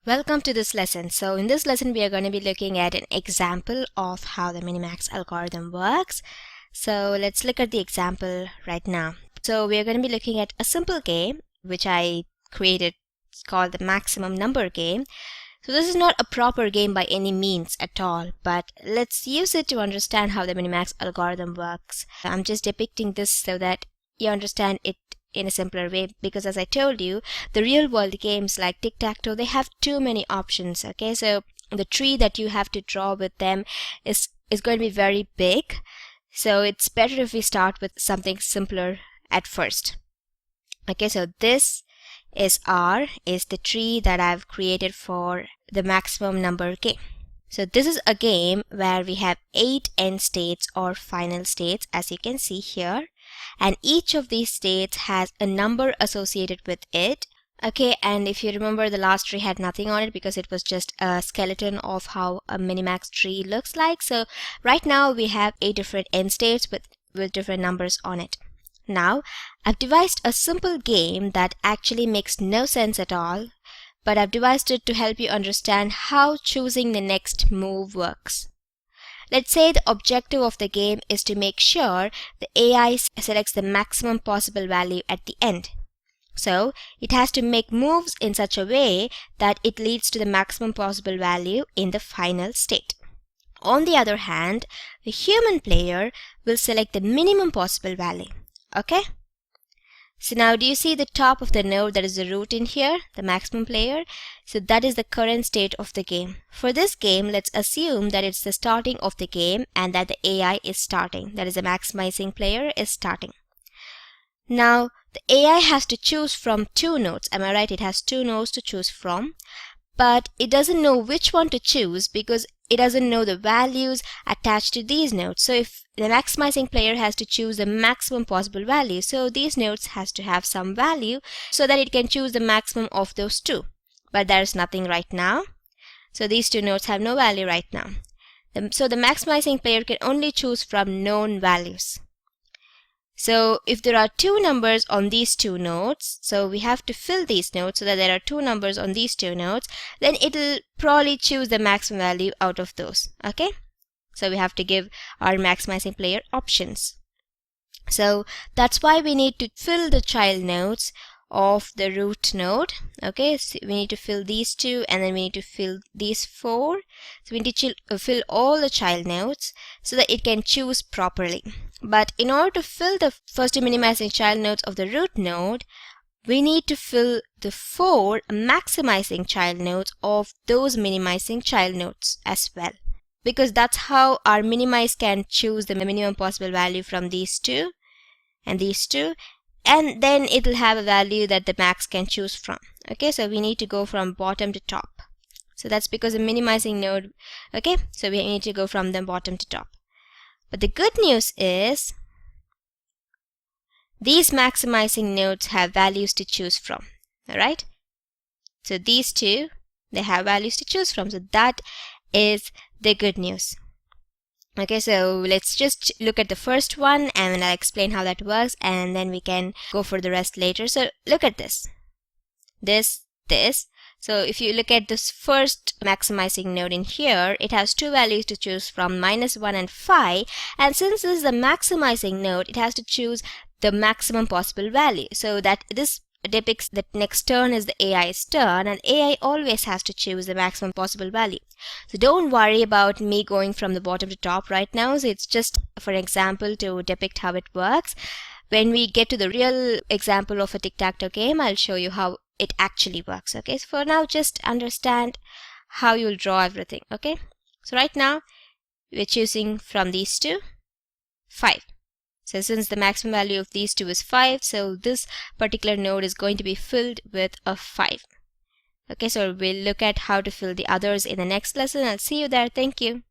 Welcome to this lesson. So in this lesson we are going to be looking at an example of how the MiniMax algorithm works. So let's look at the example right now. So we are going to be looking at a simple game which I created. It's called the maximum number game. So this is not a proper game by any means at all, but let's use it to understand how the MiniMax algorithm works. I'm just depicting this so that you understand it in a simpler way, because as I told you, the real world games like tic-tac-toe, they have too many options. Okay, so the tree that you have to draw with them is going to be very big, so it's better if we start with something simpler at first. Okay, so this is the tree that I've created for the maximum number game. So this is a game where we have 8 end states or final states, as you can see here, and each of these states has a number associated with it. Okay, and if you remember, the last tree had nothing on it because it was just a skeleton of how a MiniMax tree looks like. So right now we have 8 different end states with different numbers on it. Now I've devised a simple game that actually makes no sense at all, but I've devised it to help you understand how choosing the next move works. Let's say the objective of the game is to make sure the AI selects the maximum possible value at the end. So it has to make moves in such a way that it leads to the maximum possible value in the final state. On the other hand, the human player will select the minimum possible value. Okay? So now do you see the top of the node, that is the root in here, the maximum player? So that is the current state of the game. For this game, let's assume that it's the starting of the game and that the AI is starting. That is, the maximizing player is starting. Now the AI has to choose from 2 nodes. Am I right? It has 2 nodes to choose from, but it doesn't know which one to choose because it doesn't know the values attached to these nodes. So if the maximizing player has to choose the maximum possible value, so these nodes has to have some value so that it can choose the maximum of those 2. But there is nothing right now. So these 2 nodes have no value right now. So the maximizing player can only choose from known values. So if there are 2 numbers on these 2 nodes, so we have to fill these nodes so that there are 2 numbers on these 2 nodes, then it'll probably choose the maximum value out of those. Okay, so we have to give our maximizing player options. So that's why we need to fill the child nodes of the root node. Okay, so we need to fill these 2 and then we need to fill these 4. So we need to fill all the child nodes so that it can choose properly. But in order to fill the first 2 minimizing child nodes of the root node, we need to fill the 4 maximizing child nodes of those minimizing child nodes as well, because that's how our minimize can choose the minimum possible value from these 2 and these 2, and then it will have a value that the max can choose from. Okay, so we need to go from bottom to top. So that's because the minimizing node, okay, so we need to go from the bottom to top. But the good news is these maximizing nodes have values to choose from. Alright, so these 2, they have values to choose from, so that is the good news. Okay, so let's just look at the first one and I'll explain how that works, and then we can go for the rest later. So look at this. So if you look at this first maximizing node in here, it has 2 values to choose from, -1 and 5, and since this is the maximizing node, it has to choose the maximum possible value. So that this depicts that next turn is the AI's turn, and AI always has to choose the maximum possible value. So don't worry about me going from the bottom to top right now. So it's just for example to depict how it works. When we get to the real example of a tic-tac-toe game, I'll show you how it actually works. Okay, so for now just understand how you'll draw everything. Okay, so right now we're choosing from these 2, 5. So since the maximum value of these 2 is 5, so this particular node is going to be filled with a 5. Okay, so we'll look at how to fill the others in the next lesson. I'll see you there. Thank you.